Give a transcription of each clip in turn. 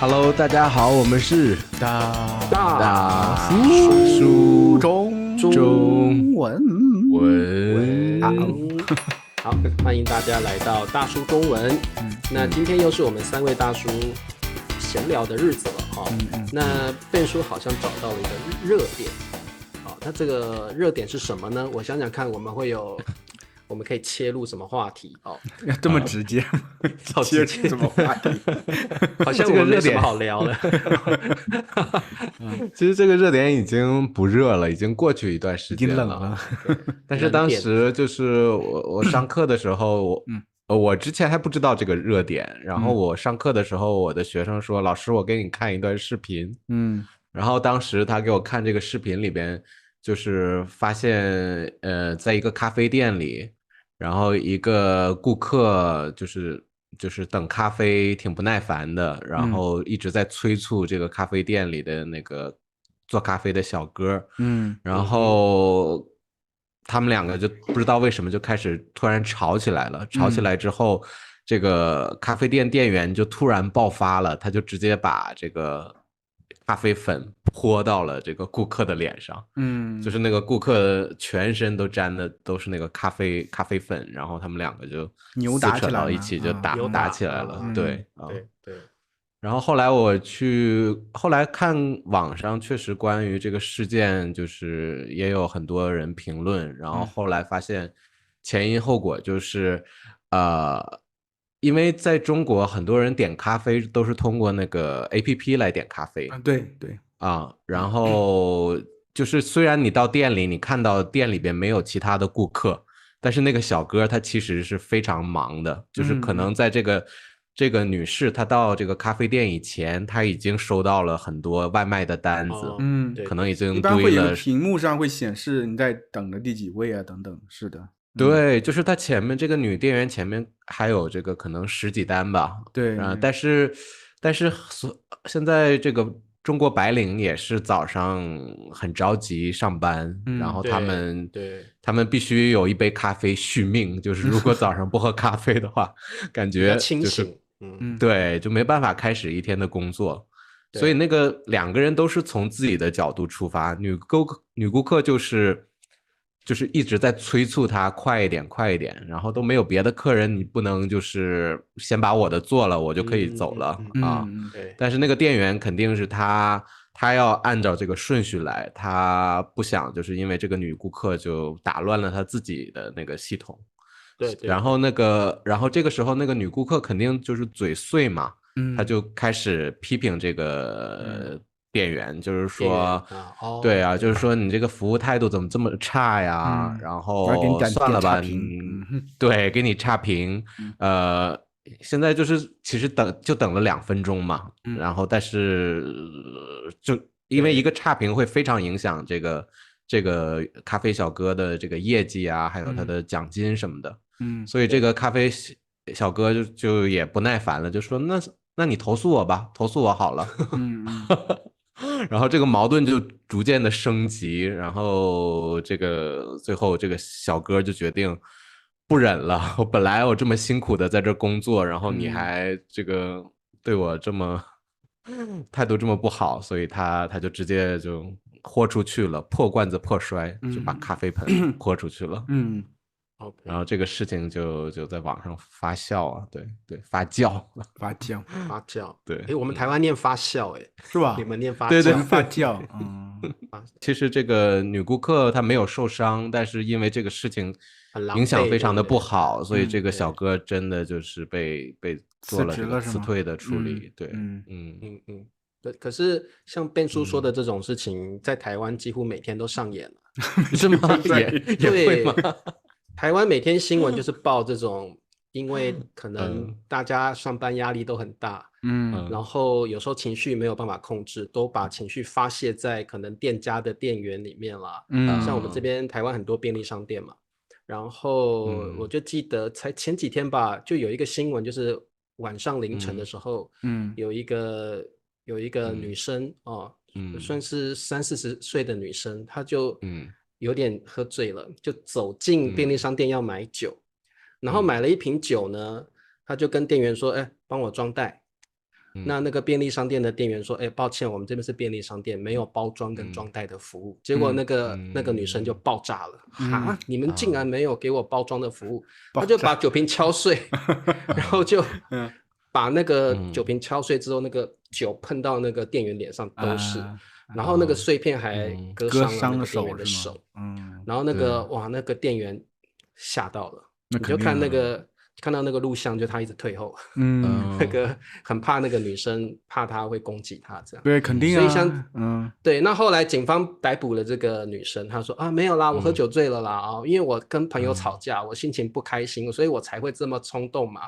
Hello，大家好，我们是大叔中文文。好，欢迎大家来到大叔中文。那今天又是我们三位大叔闲聊的日子了哈。那Ben叔好像找到了一个热点，好，那这个热点是什么呢？我想想看，我们可以切入什么话题哦？这么直接，直接什么话题？好像我们没什么好聊的。其实这个热点已经不热了，已经过去一段时间已经冷了。但是当时就是我上课的时候，我之前还不知道这个热点，然后我上课的时候，我的学生说：“老师，我给你看一段视频。”然后当时他给我看这个视频里边，就是发现在一个咖啡店里，然后一个顾客就是等咖啡挺不耐烦的，然后一直在催促这个咖啡店里的那个做咖啡的小哥，然后他们两个就不知道为什么就开始突然吵起来了，吵起来之后，这个咖啡店店员就突然爆发了，他就直接把这个咖啡粉泼到了这个顾客的脸上，就是那个顾客全身都沾的都是那个咖啡粉，然后他们两个就扭撕扯打起来了到一起就打起来了，对对。然后后来看网上确实关于这个事件，就是也有很多人评论，然后后来发现前因后果就是，因为在中国很多人点咖啡都是通过那个 APP 来点咖啡对，然后就是虽然你到店里，你看到店里边没有其他的顾客，但是那个小哥他其实是非常忙的，就是可能在这个女士她到这个咖啡店以前，她已经收到了很多外卖的单子，对可能已一经般会有个堆了。屏幕上会显示你在等的第几位啊，等等。是的，对，就是她前面这个女店员前面还有这个可能十几单吧，对，但是现在这个中国白领也是早上很着急上班，然后他们必须有一杯咖啡续命，就是如果早上不喝咖啡的话，感比较觉就是清醒，对，就没办法开始一天的工作。所以对那个两个人都是从自己的角度出发，女顾客就是一直在催促他快一点，快一点，然后都没有别的客人，你不能就是先把我的做了，我就可以走了啊。对但是那个店员肯定是他要按照这个顺序来，他不想就是因为这个女顾客就打乱了他自己的那个系统。对，然后这个时候那个女顾客肯定就是嘴碎嘛，她就开始批评这个店员，就是说，对啊，就是说你这个服务态度怎么这么差呀？然我要给你后点算了吧，差评。对，给你差评，呃，现在就是其实等了2分钟嘛，然后但是就因为一个差评会非常影响这个咖啡小哥的这个业绩啊，还有他的奖金什么的。所以这个咖啡小哥就也不耐烦了，就说那你投诉我吧，投诉我好了。然后这个矛盾就逐渐的升级，然后最后这个小哥就决定不忍了。本来我这么辛苦的在这工作，然后你还这个对我这么态度这么不好，所以他就直接就豁出去了，破罐子破摔，就把咖啡盆泼出去了。，OK，然后这个事情就在网上发酵啊，对，发酵，发酵发酵，对，我们台湾念发酵，是吧？你们念发对对酵，发酵，其实这个女顾客她没有受伤，但是因为这个事情很狼影响狈，非常的对不对？不好，所以这个对小哥真的就是被做了这个辞退的处理。对，对，可是像Ben叔说的这种事情，在台湾几乎每天都上演了。是吗？也会吗？台湾每天新闻就是报这种，因为可能大家上班压力都很大，然后有时候情绪没有办法控制，都把情绪发泄在可能店家的店员里面啦。像我们这边台湾很多便利商店嘛，然后我就记得才前几天吧，就有一个新闻，就是晚上凌晨的时候，有一个女生哦，算是30-40岁的女生，她就有点喝醉了，就走进便利商店要买酒，然后买了一瓶酒呢，她就跟店员说：“哎，帮我装袋。”那个便利商店的店员说，抱歉，我们这边是便利商店，没有包装跟装袋的服务。结果那个女生就爆炸了，你们竟然没有给我包装的服务，她就把酒瓶敲碎，然后就把那个酒瓶敲碎之后，那个酒碰到那个店员脸上都是，然后那个碎片还割伤了那个店员的手，然后那个店员吓到了，你就看到那个录像，就他一直退后，那个很怕那个女生，怕他会攻击他这样。对，肯定啊。所以像对，那后来警方逮捕了这个女生，她说没有啦，我喝酒醉了啦，因为我跟朋友吵架，我心情不开心，所以我才会这么冲动嘛。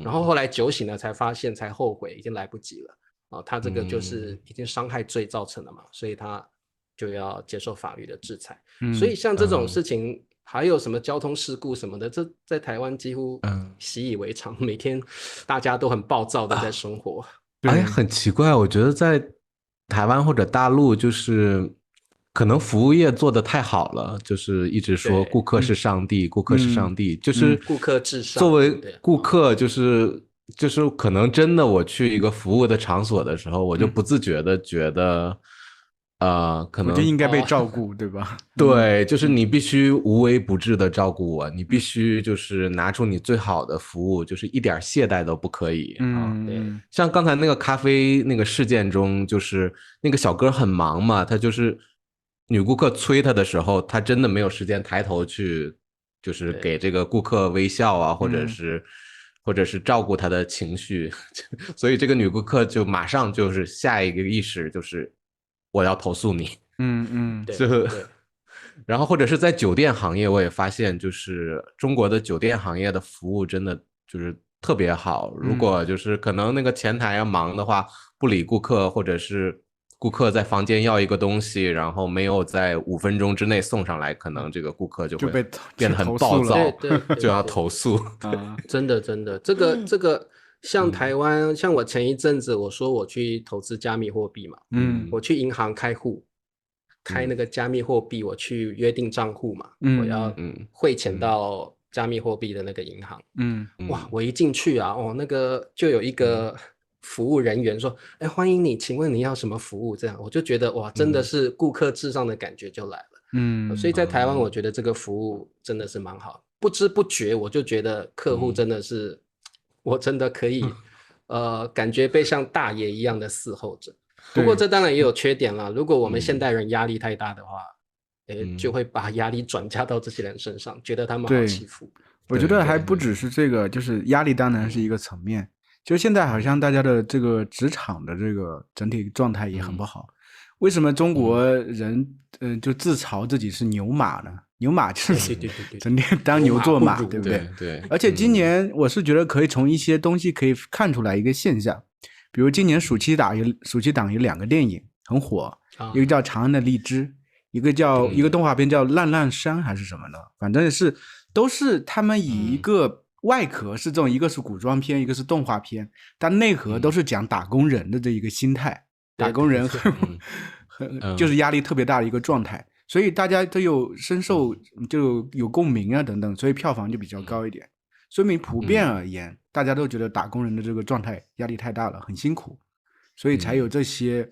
然后后来酒醒了才发现，才后悔，已经来不及了。他这个就是已经伤害罪造成了嘛，所以他就要接受法律的制裁。所以像这种事情。还有什么交通事故什么的，这在台湾几乎习以为常，每天大家都很暴躁的在生活。很奇怪，我觉得在台湾或者大陆，就是可能服务业做得太好了，就是一直说顾客是上帝，顾客是上帝，就是顾客至上。作为顾客，就是可能真的我去一个服务的场所的时候，我就不自觉的觉得。可能我就应该被照顾，对吧？对，就是你必须无微不至的照顾我，你必须就是拿出你最好的服务，就是一点懈怠都不可以对。像刚才那个咖啡那个事件中，就是那个小哥很忙嘛，他就是女顾客催他的时候，他真的没有时间抬头去，就是给这个顾客微笑啊，或者是照顾他的情绪，所以这个女顾客就马上就是下一个意识就是。我要投诉你，对，然后或者是在酒店行业，我也发现，就是中国的酒店行业的服务真的就是特别好。如果就是可能那个前台要忙的话，不理顾客，或者是顾客在房间要一个东西，然后没有在5分钟之内送上来，可能这个顾客就会变得很暴躁，就要投诉。真的，这个。像台湾，像我前一阵子我说我去投资加密货币嘛，我去银行开户，开那个加密货币，我去约定账户嘛，我要汇钱到加密货币的那个银行，哇，我一进去啊，那个就有一个服务人员说，欢迎你，请问你要什么服务？这样我就觉得哇，真的是顾客至上的感觉就来了，所以在台湾我觉得这个服务真的是蛮好，不知不觉我就觉得客户真的是。我真的可以，感觉被像大爷一样的伺候着。不过这当然也有缺点啦。如果我们现代人压力太大的话，就会把压力转嫁到这些人身上，觉得他们好欺负。我觉得还不只是这个，就是压力当然是一个层面。就是现在好像大家的这个职场的这个整体状态也很不好。为什么中国人就自嘲自己是牛马呢？牛马就是整天当牛做马，对不对？对。而且今年我是觉得可以从一些东西可以看出来一个现象，比如今年暑期档有2个电影很火，一个叫《长安的荔枝》，一个动画片叫《烂烂山》还是什么的，反正都是他们以一个外壳是这种，一个是古装片，一个是动画片，但内核都是讲打工人的这一个心态，打工人就是压力特别大的一个状态。所以大家都有深受，就有共鸣啊等等，所以票房就比较高一点。说明普遍而言，大家都觉得打工人的这个状态压力太大了，很辛苦，所以才有这些。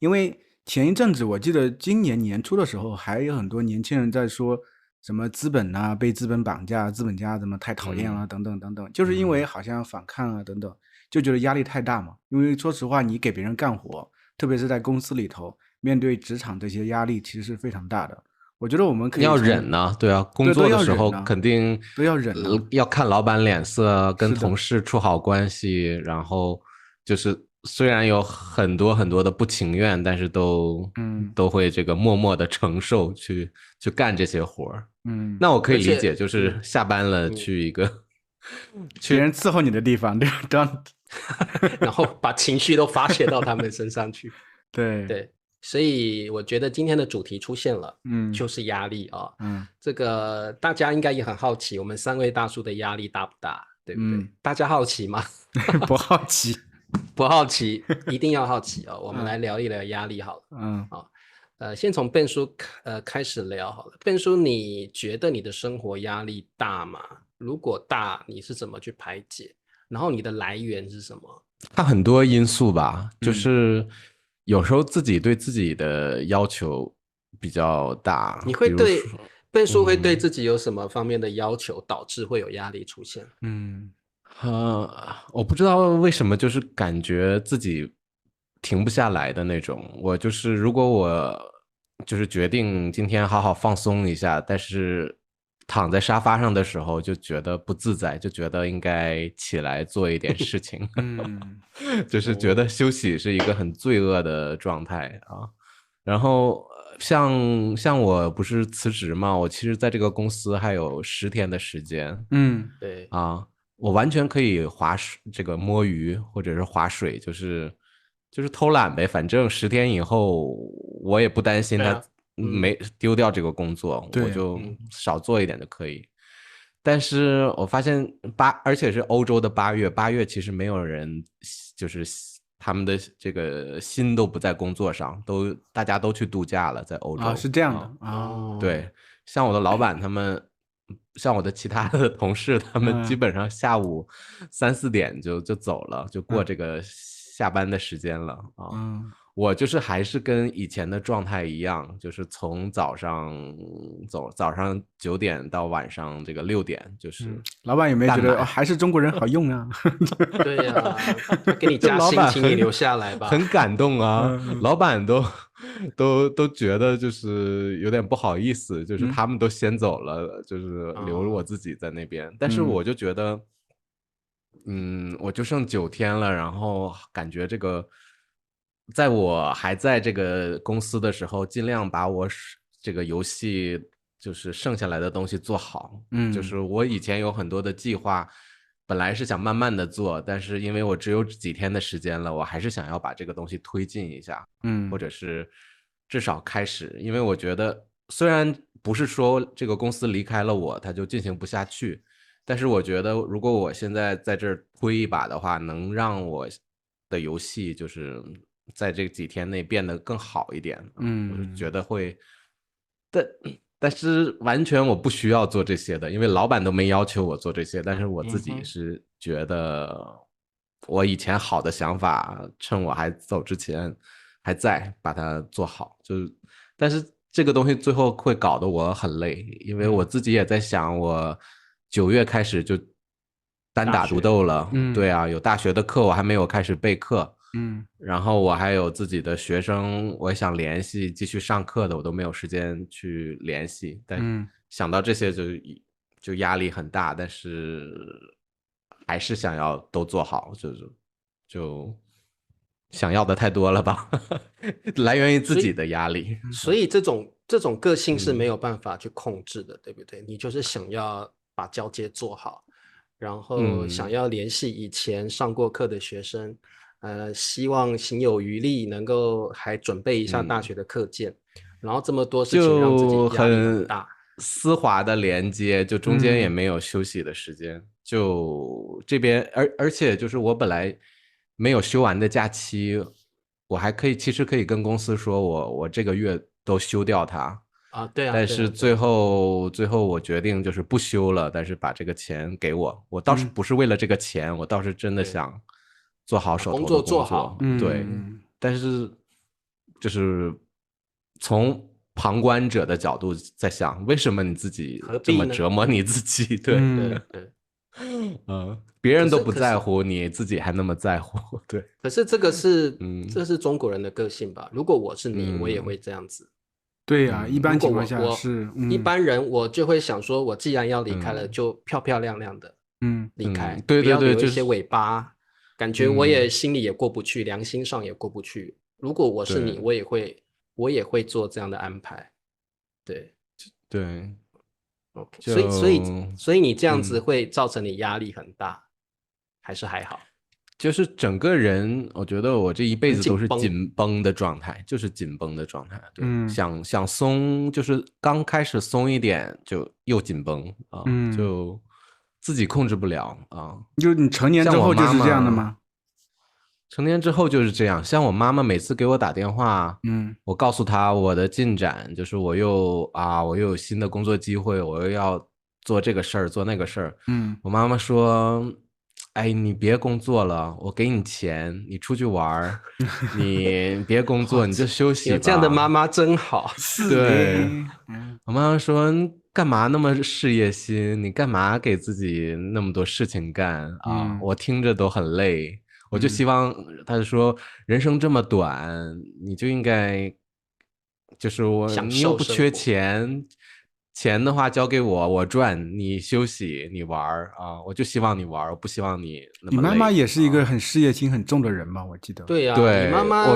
因为前一阵子我记得今年年初的时候，还有很多年轻人在说什么资本啊被资本绑架，资本家怎么太讨厌了等等等等，就是因为好像反抗啊等等，就觉得压力太大嘛。因为说实话，你给别人干活，特别是在公司里头。面对职场这些压力其实是非常大的，我觉得我们可以要忍呢，对啊，工作的时候肯定都要忍，要看老板脸色，跟同事处好关系，然后就是虽然有很多很多的不情愿，但是都会这个默默的承受去干这些活儿。那我可以理解，就是下班了去一个别人伺候你的地方，对吧？然后把情绪都发泄到他们身上去。对。所以我觉得今天的主题出现了，就是压力啊。这个大家应该也很好奇，我们3位大叔的压力大不大，对不对？大家好奇吗？不好奇，不好奇，一定要好奇哦。我们来聊一聊压力好了。先从Ben叔开始聊好了。Ben叔，你觉得你的生活压力大吗？如果大，你是怎么去排解？然后你的来源是什么？它很多因素吧，就是有时候自己对自己的要求比较大。你会对笨叔会对自己有什么方面的要求，导致会有压力出现？我不知道为什么，就是感觉自己停不下来的那种。我就是如果我就是决定今天好好放松一下，但是躺在沙发上的时候就觉得不自在，就觉得应该起来做一点事情。就是觉得休息是一个很罪恶的状态啊。然后像我不是辞职嘛，我其实在这个公司还有10天的时间。对啊。我完全可以划水，这个摸鱼或者是划水，就是偷懒呗。反正10天以后，我也不担心他没丢掉这个工作，我就少做一点就可以。但是我发现而且是欧洲的8月其实没有人，就是他们的这个心都不在工作上，大家都去度假了，在欧洲。是这样的啊。对，像我的老板他们。像我的其他的同事，他们基本上下午3、4点就走了，就过这个下班的时间了啊。我就是还是跟以前的状态一样，就是从早上9点到晚上这个6点，就是老板有没有觉得还是中国人好用啊？对呀，给你加薪，请你留下来吧。很感动啊，老板都觉得就是有点不好意思，就是他们都先走了，就是留我自己在那边。但是我就觉得，我就剩9天了，然后感觉这个，在我还在这个公司的时候，尽量把我这个游戏就是剩下来的东西做好。就是我以前有很多的计划，本来是想慢慢的做，但是因为我只有几天的时间了，我还是想要把这个东西推进一下，或者是至少开始。因为我觉得虽然不是说这个公司离开了我，它就进行不下去，但是我觉得如果我现在在这儿推一把的话，能让我的游戏就是在这几天内变得更好一点。我就觉得会，但是完全我不需要做这些的，因为老板都没要求我做这些，但是我自己是觉得我以前好的想法，趁我还走之前还在把它做好。但是这个东西最后会搞得我很累，因为我自己也在想，我9月开始就单打独斗了。对啊，有大学的课我还没有开始备课。然后我还有自己的学生，我想联系继续上课的，我都没有时间去联系。但想到这些就压力很大，但是还是想要都做好，就想要的太多了吧，来源于自己的压力。所以这种个性是没有办法去控制的，对不对？你就是想要把交接做好，然后想要联系以前上过课的学生。希望行有余力，能够还准备一下大学的课件，然后这么多事情让自己压力很大，丝滑的连接，就中间也没有休息的时间。就这边，而且就是我本来没有休完的假期，我还其实可以跟公司说我这个月都休掉它啊，对啊。但是最后我决定就是不休了，但是把这个钱给我。我倒是不是为了这个钱，我倒是真的想。做好手头的工作做好。对。但是就是从旁观者的角度在想，为什么你自己这么折磨你自己？对。别人都不在乎，你自己还那么在乎。对。可是这是中国人的个性吧？如果我是你，我也会这样子。对呀，一般情况下是一般人，我就会想说，我既然要离开了，就漂漂亮亮的离开，对，不要留一些尾巴。感觉我也心里也过不去，良心上也过不去。如果我是你，我也会做这样的安排。对。OK，所以你这样子会造成你压力很大，还是还好？就是整个人，我觉得我这一辈子都是紧绷的状态，就是紧绷的状态。对，想松，就是刚开始松一点就又紧绷啊，就。自己控制不了啊！就你成年之后就是这样的吗？成年之后就是这样。像我妈妈每次给我打电话，我告诉她我的进展，就是我又有新的工作机会，我又要做这个事儿，做那个事儿。我妈妈说，哎，你别工作了，我给你钱，你出去玩你别工作，你就休息吧。有这样的妈妈真好。对，我妈妈说干嘛那么事业心？你干嘛给自己那么多事情干啊？我听着都很累。我就希望，她就说人生这么短，你就应该，就是你又不缺钱。钱的话交给我，我赚，你休息，你玩啊！我就希望你玩，我不希望你那么累。你妈妈也是一个很事业心很重的人吧？我记得。对呀，对，你妈妈，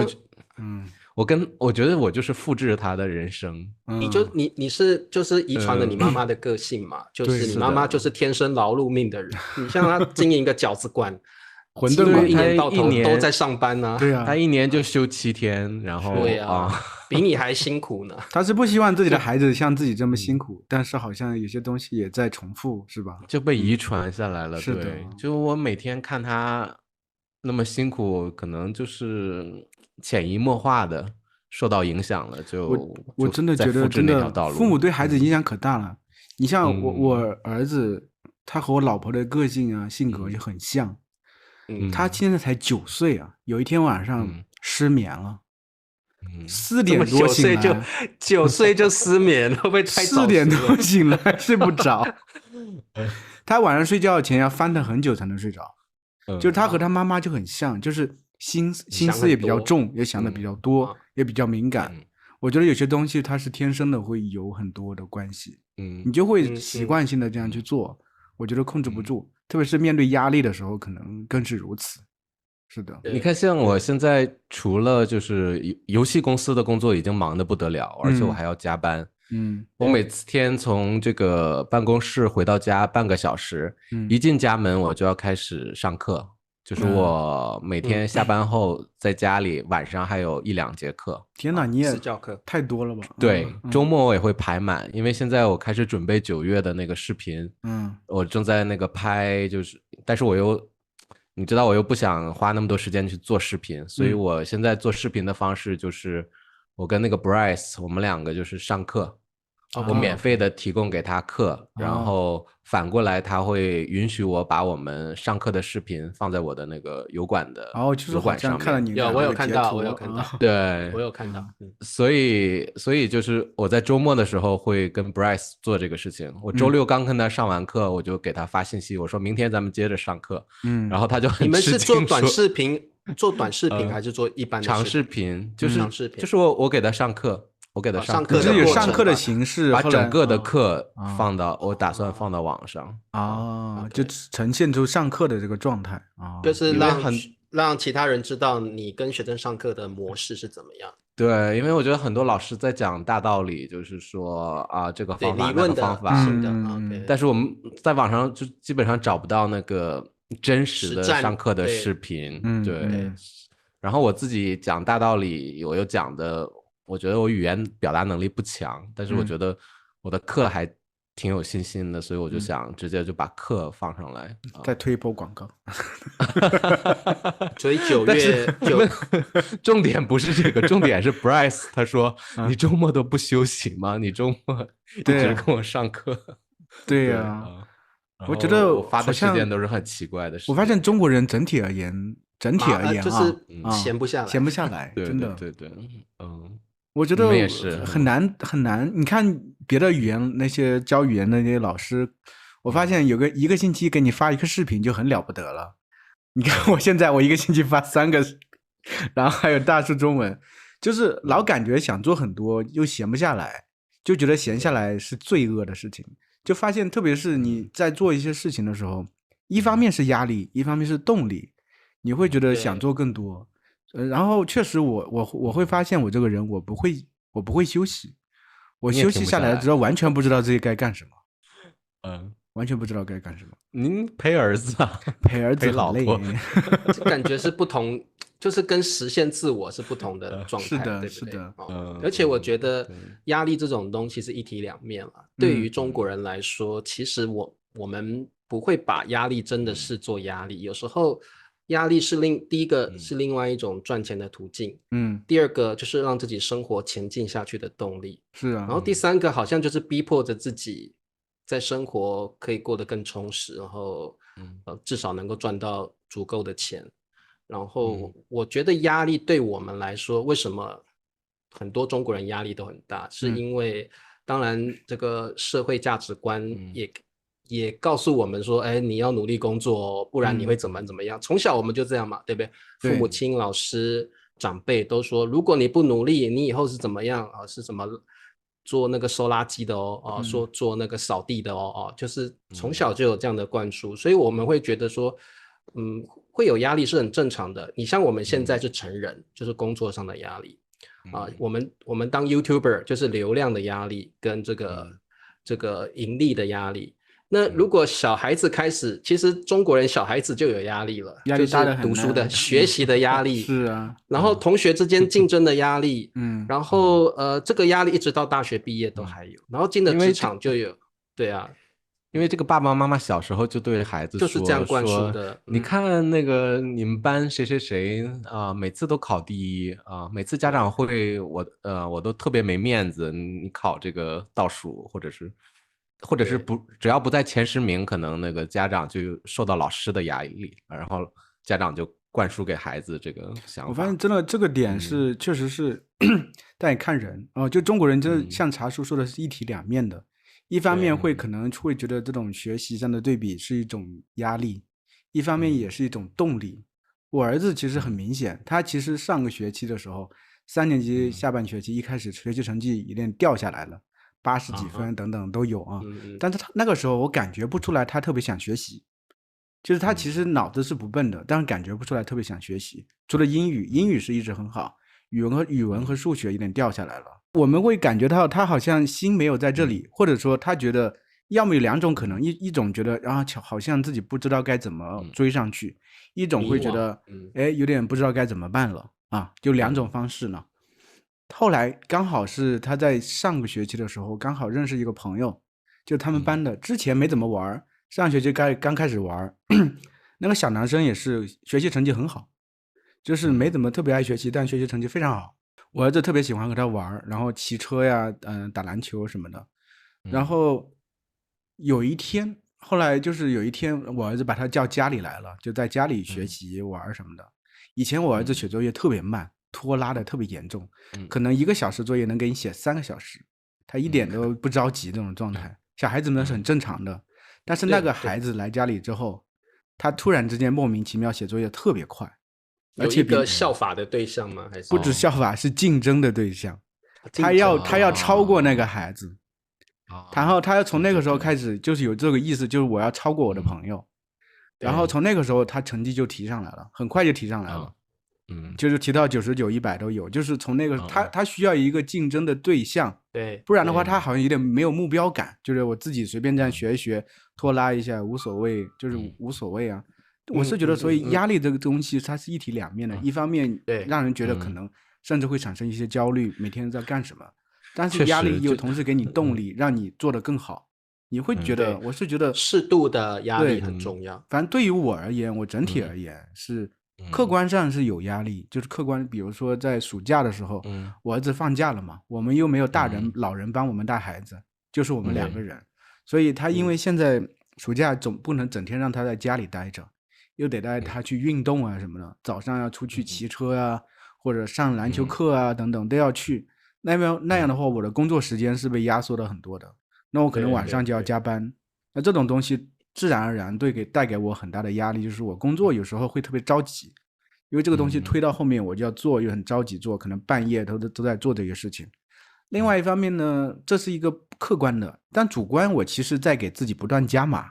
我觉得我就是复制她的人生。你就是遗传了你妈妈的个性嘛，就是你妈妈就是天生劳碌命的人。你像她经营一个饺子馆，馄饨馆一年到头都在上班呢。对啊，她一年就休7天，然后对啊，比你还辛苦呢。他是不希望自己的孩子像自己这么辛苦，但是好像有些东西也在重复，是吧？就被遗传下来了。是的，对，就我每天看他那么辛苦，可能就是潜移默化的受到影响了。我真的觉得，真的父母对孩子影响可大了。你像我儿子，他和我老婆的个性啊、性格也很像。他现在才9岁啊，有一天晚上失眠了。4点多醒来，9岁就失眠，会不会太早？4点多醒来睡不着。他晚上睡觉前要翻腾很久才能睡着。就是他和他妈妈就很像，就是心思也比较重，也想的比较多，也比较敏感。我觉得有些东西他是天生的，会有很多的关系。你就会习惯性的这样去做。我觉得控制不住，特别是面对压力的时候，可能更是如此。是的，你看，像我现在除了就是游戏公司的工作已经忙得不得了，而且我还要加班。我每天从这个办公室回到家半个小时，一进家门我就要开始上课。就是我每天下班后在家里，晚上还有1-2节课。天哪，你也私教课太多了吧？对，周末我也会排满，因为现在我开始准备9月的那个视频。我正在那个拍，但是我又。你知道我又不想花那么多时间去做视频，所以我现在做视频的方式就是我跟那个 Bryce 我们2个就是上课，我免费的提供给他课，然后反过来他会允许我把我们上课的视频放在我的那个油管的油管上面。我有看到，对，我有看到。所以就是我在周末的时候会跟 Bryce 做这个事情。我周6刚跟他上完课，我就给他发信息，我说明天咱们接着上课。然后他就很吃惊。你们是做短视频，还是做一般的长视频？就是我给他上课。我给他上课，就是有上课的形式，把整个的课我打算放到网上就呈现出上课的这个状态就是让其他人知道你跟学生上课的模式是怎么样。对，因为我觉得很多老师在讲大道理，就是说这个方法那个方法，但是我们在网上就基本上找不到那个真实的上课的视频。对，然后我自己讲大道理，我又讲的。我觉得我语言表达能力不强，但是我觉得我的课还挺有信心的，所以我就想直接就把课放上来，再推一波广告。所以9月重点不是这个，重点是 Bryce 他说你周末都不休息吗？你周末一直跟我上课。对呀，我觉得我发的时间都是很奇怪的事。我发现中国人整体而言就是闲不下来，真的。对，我觉得也是很难。你看别的语言那些教语言的那些老师，我发现有一个星期给你发一个视频就很了不得了。你看我现在一个星期发3个，然后还有大树中文，就是老感觉想做很多又闲不下来，就觉得闲下来是罪恶的事情。就发现特别是你在做一些事情的时候，一方面是压力，一方面是动力，你会觉得想做更多。然后确实我会发现我这个人我不会休息，我休息下来之后完全不知道自己该干什么。完全不知道该干什么。您陪儿子啊？陪儿子陪老婆，感觉是不同，就是跟实现自我是不同的状态，对不对？是的。而且我觉得压力这种东西是一体两面嘛。对于中国人来说，其实我们不会把压力真的视作压力，有时候。压力是第一个是另外一种赚钱的途径，第二个就是让自己生活前进下去的动力，是啊。然后第三个好像就是逼迫着自己在生活可以过得更充实，然后至少能够赚到足够的钱。然后我觉得压力对我们来说，为什么很多中国人压力都很大，是因为当然这个社会价值观也告诉我们说，哎，你要努力工作，不然你会怎么样。从小我们就这样嘛，对不对？父母亲、老师、长辈都说，如果你不努力，你以后是怎么样啊？是怎么做那个收垃圾的哦，说做那个扫地的哦，就是从小就有这样的灌输，所以我们会觉得说，会有压力是很正常的。你像我们现在是成人，就是工作上的压力啊，我们当 YouTuber 就是流量的压力跟这个盈利的压力。那如果小孩子开始，其实中国人小孩子就有压力了，压力大得很，就是读书的、学习的压力是啊，然后同学之间竞争的压力，然后这个压力一直到大学毕业都还有，然后进了职场就有，对啊，因为这个爸爸妈妈小时候就对孩子说，就是这样灌输的。你看那个你们班谁谁谁啊，每次都考第一啊，每次家长会我都特别没面子，你考这个倒数或者是只要不在前10名，可能那个家长就受到老师的压力，然后家长就灌输给孩子这个想法。我发现真的这个点是确实是，但也看人哦。就中国人真的像茶叔说的是一体两面的，一方面可能会觉得这种学习上的对比是一种压力，一方面也是一种动力。我儿子其实很明显，他其实上个学期的时候，3年级下半学期一开始学习成绩有点掉下来了。80几分等等都有啊，但是他那个时候我感觉不出来他特别想学习，就是他其实脑子是不笨的，但是感觉不出来特别想学习。除了英语是一直很好，语文和数学有点掉下来了。我们会感觉到他好像心没有在这里，或者说他觉得要么有2种可能，一种觉得好像自己不知道该怎么追上去，一种会觉得有点不知道该怎么办了啊，就2种方式呢。后来刚好是他在上个学期的时候刚好认识一个朋友，就他们班的，之前没怎么玩，上学期刚开始玩。那个小男生也是学习成绩很好，就是没怎么特别爱学习，但学习成绩非常好。我儿子特别喜欢和他玩，然后骑车呀，打篮球什么的。然后有一天，后来就是有一天我儿子把他叫家里来了，就在家里学习玩什么的。以前我儿子写作业特别慢，拖拉的特别严重，可能1个小时作业能给你写3个小时，他一点都不着急这种状态。小孩子们是很正常的，但是那个孩子来家里之后，他突然之间莫名其妙写作业特别快，而且有一个效法的对象吗？还是不止效法，是竞争的对象。他要超过那个孩子，然后他要从那个时候开始就是有这个意思，就是我要超过我的朋友。然后从那个时候他成绩就提上来了，很快就提上来了。就是提到99、100都有，就是从那个他需要一个竞争的对象，对，不然的话他好像有点没有目标感，就是我自己随便这样学一学，拖拉一下无所谓，就是无所谓啊。我是觉得，所以压力这个东西它是一体两面的，一方面让人觉得可能甚至会产生一些焦虑，每天在干什么，但是压力又同时给你动力，让你做得更好。你会觉得，我是觉得适度的压力很重要。反正对于我而言，我整体而言是。客观上是有压力，就是客观，比如说在暑假的时候，我儿子放假了嘛，我们又没有老人帮我们带孩子，就是我们2个人，所以他因为现在暑假总不能整天让他在家里待着，又得带他去运动啊什么的，早上要出去骑车啊，或者上篮球课啊等等都要去，那样的话，我的工作时间是被压缩的很多的，那我可能晚上就要加班，那这种东西自然而然带给我很大的压力，就是我工作有时候会特别着急，因为这个东西推到后面我就要做，又很着急做，可能半夜都在做这个事情。另外一方面呢，这是一个客观的，但主观我其实在给自己不断加码。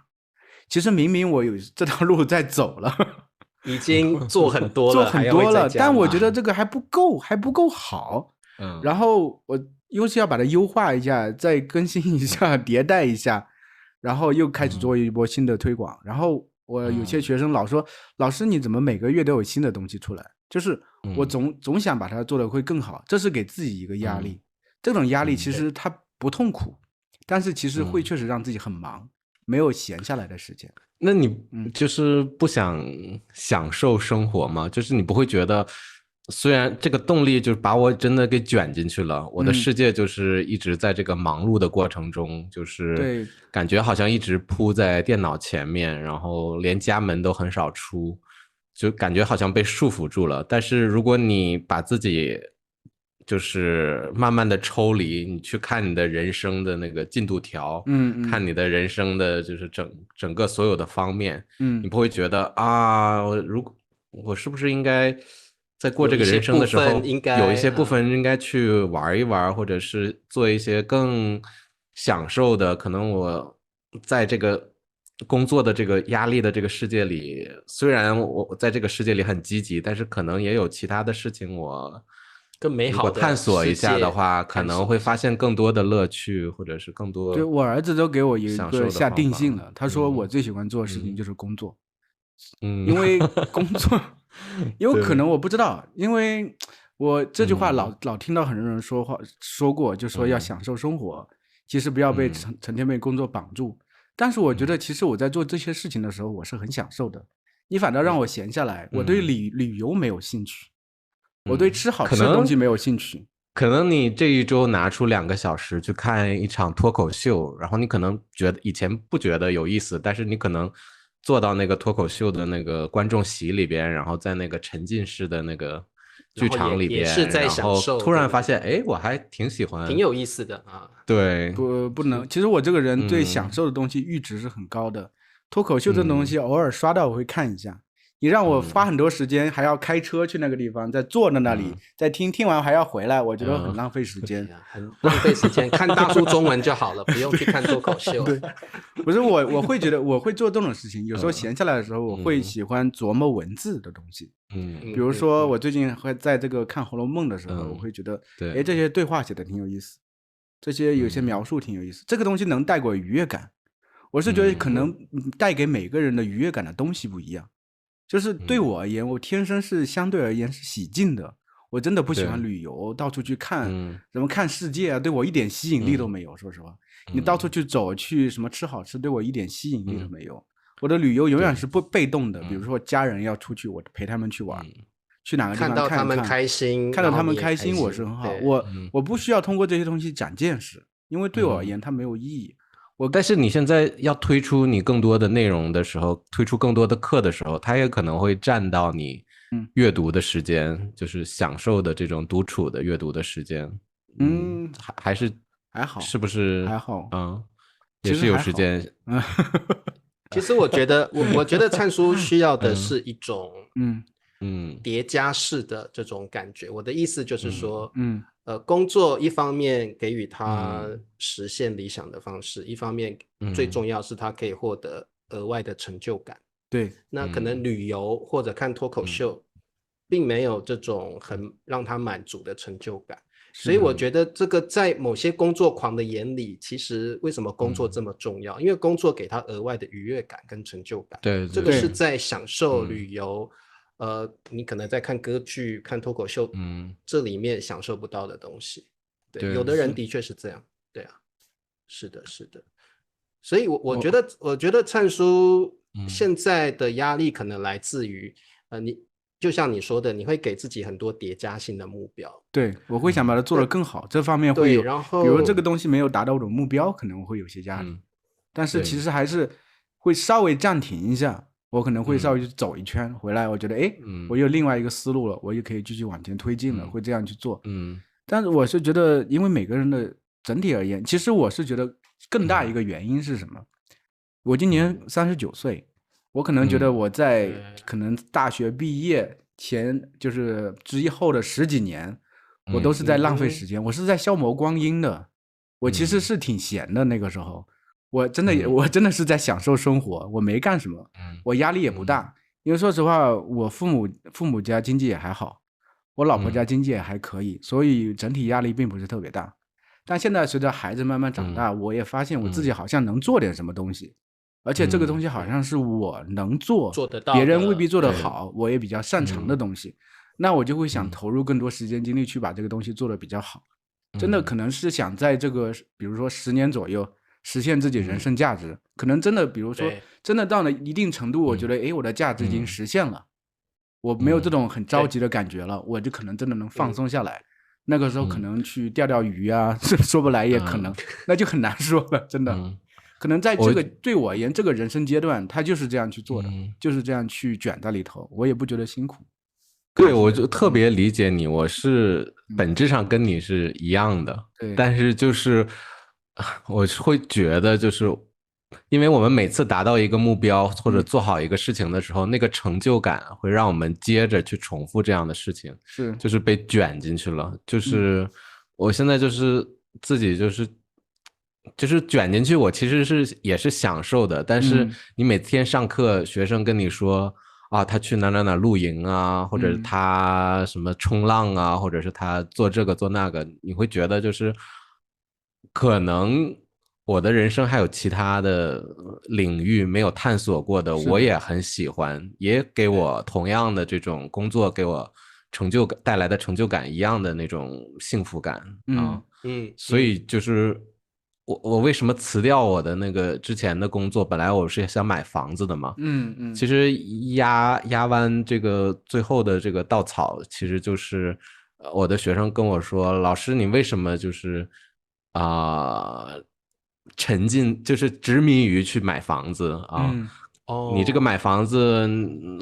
其实明明我有这条路在走了，已经做很多了，做很多了，但我觉得这个还不够好。然后我又是要把它优化一下，再更新一下，迭代一下。然后又开始做一波新的推广，然后我有些学生老说，老师你怎么每个月都有新的东西出来？就是我总想把它做得会更好，这是给自己一个压力。这种压力其实它不痛苦，但是其实会确实让自己很忙，没有闲下来的时间。那你就是不想享受生活吗？就是你不会觉得虽然这个动力就是把我真的给卷进去了，我的世界就是一直在这个忙碌的过程中，就是感觉好像一直扑在电脑前面，然后连家门都很少出，就感觉好像被束缚住了。但是如果你把自己就是慢慢的抽离，你去看你的人生的那个进度条，看你的人生的就是整个所有的方面，你不会觉得啊，我是不是应该在过这个人生的时候，有一些部分应该去玩一玩，或者是做一些更享受的。可能我在这个工作的这个压力的这个世界里，虽然我在这个世界里很积极，但是可能也有其他的事情我更美好的如果探索一下的话，可能会发现更多的乐趣，或者是更多。对，我儿子都给我一个下定性了，他说我最喜欢做的事情就是工作，因为工作。因为可能我不知道，因为我这句话老听到很多人说过，就说要享受生活，其实不要被成天被工作绑住。但是我觉得，其实我在做这些事情的时候，我是很享受的。你反倒让我闲下来，我对旅游没有兴趣，我对吃好吃的东西没有兴趣。可能你这一周拿出2个小时去看一场脱口秀，然后你可能觉得以前不觉得有意思，但是你可能坐到那个脱口秀的那个观众席里边，然后在那个沉浸式的那个剧场里边，然后突然发现，哎，我还挺喜欢，挺有意思的啊。对，不能。其实我这个人对享受的东西阈值是很高的，脱口秀这东西偶尔刷到我会看一下。你让我花很多时间，还要开车去那个地方，再坐在那里，再听完还要回来，我觉得很浪费时间，很浪费时间。看大叔中文就好了，不用去看脱口秀。对，不是我会觉得我会做这种事情。有时候闲下来的时候，我会喜欢琢磨文字的东西。比如说我最近会在这个看《红楼梦》的时候，我会觉得，哎，这些对话写的挺有意思，这些有些描述挺有意思，这个东西能带给我愉悦感。我是觉得可能带给每个人的愉悦感的东西不一样。就是对我而言，我天生是相对而言是喜静的。我真的不喜欢旅游，到处去看，什么看世界啊，对我一点吸引力都没有。说实话，你到处去走，去什么吃好吃，对我一点吸引力都没有。我的旅游永远是被动的，比如说家人要出去，我陪他们去玩，去哪个地方看到他们开心，看到他们开心，我是很好。我不需要通过这些东西长见识，因为对我而言它没有意义。但是你现在要推出你更多的内容的时候，推出更多的课的时候，它也可能会占到你阅读的时间，就是享受的这种独处的阅读的时间。还好，是不是还好？也是有时间。其实我觉得灿叔需要的是一种叠加式的这种感觉。我的意思就是说，工作一方面给予他实现理想的方式，一方面最重要是他可以获得额外的成就感。对，那可能旅游或者看脱口秀，并没有这种很让他满足的成就感。所以我觉得这个在某些工作狂的眼里，其实为什么工作这么重要？因为工作给他额外的愉悦感跟成就感。对，这个是在享受旅游。你可能在看歌剧、看脱口秀，这里面享受不到的东西。对，有的人的确是这样。对啊，是的，是的。所以我觉得灿叔现在的压力可能来自于，你就像你说的，你会给自己很多叠加性的目标。对，我会想把它做得更好，这方面会有。然后，比如这个东西没有达到我的目标，可能会有些压力。但是其实还是会稍微暂停一下。我可能会稍微去走一圈，回来我觉得，哎，我有另外一个思路了，我也可以继续往前推进了，会这样去做。但是我是觉得，因为每个人的整体而言，其实我是觉得更大一个原因是什么？我今年39岁，我可能觉得我在可能大学毕业前就是之后的10几年，我都是在浪费时间，我是在消磨光阴的。我其实是挺闲的那个时候。我真的是在享受生活，我没干什么，我压力也不大，因为说实话，我父母家经济也还好，我老婆家经济也还可以，所以整体压力并不是特别大。但现在随着孩子慢慢长大，我也发现我自己好像能做点什么东西，而且这个东西好像是我能做得到，别人未必做得好，我也比较擅长的东西，那我就会想投入更多时间精力去把这个东西做得比较好。真的可能是想在这个比如说10年左右实现自己人生价值，可能真的比如说真的到了一定程度，我觉得我的价值已经实现了，我没有这种很着急的感觉了，我就可能真的能放松下来。那个时候可能去钓钓鱼啊，说不来也可能，那就很难说了，真的。可能在这个对我而言，这个人生阶段，他就是这样去做的，就是这样去卷在里头，我也不觉得辛苦。对，我就特别理解你，我是本质上跟你是一样的，但是就是我会觉得，就是因为我们每次达到一个目标或者做好一个事情的时候，那个成就感会让我们接着去重复这样的事情，就是被卷进去了。就是我现在就是自己就是卷进去，我其实也是享受的，但是你每天上课，学生跟你说啊，他去哪露营啊，或者他什么冲浪啊，或者是他做这个做那个，你会觉得就是可能我的人生还有其他的领域没有探索过的，我也很喜欢，也给我同样的这种工作给我成就感带来的成就感一样的那种幸福感啊，所以就是我为什么辞掉我的那个之前的工作？本来我是想买房子的嘛，其实压弯这个最后的这个稻草，其实就是我的学生跟我说，老师你为什么就是沉浸就是执迷于去买房子啊？你这个买房子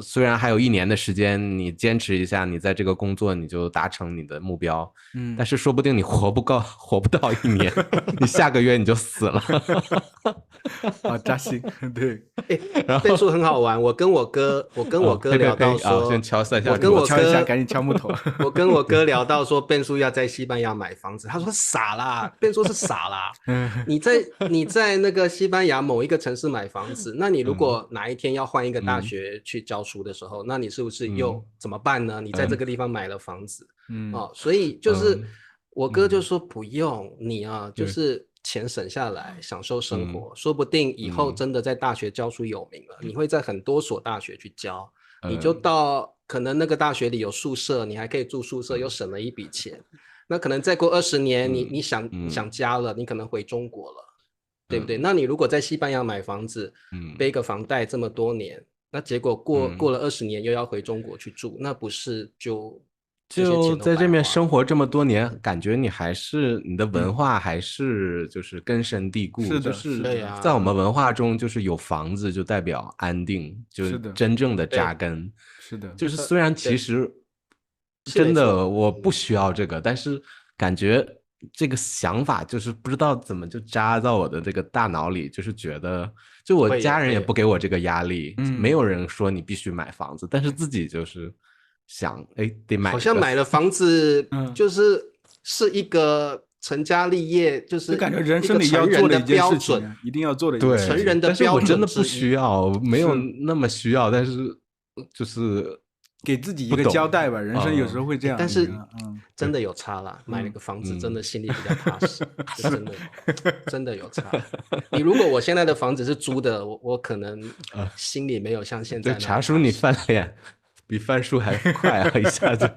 虽然还有1年的时间，你坚持一下，你在这个工作你就达成你的目标，但是说不定你活不到1年，你下个月你就死了。好扎心，对。变数很好玩，我跟我哥聊到说，先敲3下，我跟我敲一下，赶紧敲木头。我跟我哥聊到说，变数要在西班牙买房子，他说傻啦，变数是傻啦。你在那个西班牙某一个城市买房子，那你如果哪一天要换一个大学去教书的时候，那你是不是又怎么办呢？你在这个地方买了房子，所以就是我哥就说不用你啊，就是钱省下来享受生活，说不定以后真的在大学教书有名了，你会在很多所大学去教，你就到可能那个大学里有宿舍，你还可以住宿舍，又省了一笔钱。那可能再过20年，你想家了，你可能回中国了，对不对？那你如果在西班牙买房子，背个房贷这么多年，那结果过了20年又要回中国去住，那不是就在这边生活这么多年，感觉你的文化还是就是根深蒂固，就是在我们文化中，就是有房子就代表安定，就是真正的扎根。是的，就是虽然其实真的我不需要这个，但是感觉这个想法就是不知道怎么就扎到我的这个大脑里，就是觉得就我家人也不给我这个压力，没有人说你必须买房子，但是自己就是想得买，好像买了房子是一个成家立业，就是感觉人生里要做的一件事情，一定要做的一件事情。成人的标准，但是我真的不需要，没有那么需要，但是就是给自己一个交代吧。人生有时候会这样，但是真的有差啦。买了个房子，真的心里比较踏实，真的有差。你如果我现在的房子是租的，我可能心里没有像现在那样。茶叔，你翻脸比翻书还快啊！一下子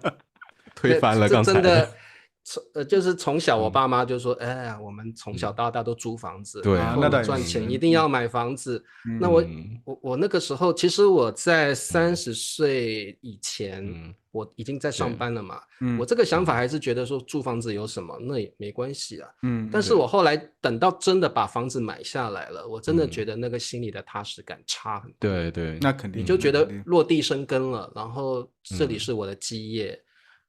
推翻了刚才。真的，就是从小我爸妈就说，哎呀，我们从小到大都租房子，对，那赚钱一定要买房子。那我那个时候，其实我在30岁以前，我已经在上班了嘛。我这个想法还是觉得说租房子有什么，那也没关系啊。但是我后来等到真的把房子买下来了，我真的觉得那个心里的踏实感差很多。对，那肯定。你就觉得落地生根了，然后这里是我的基业。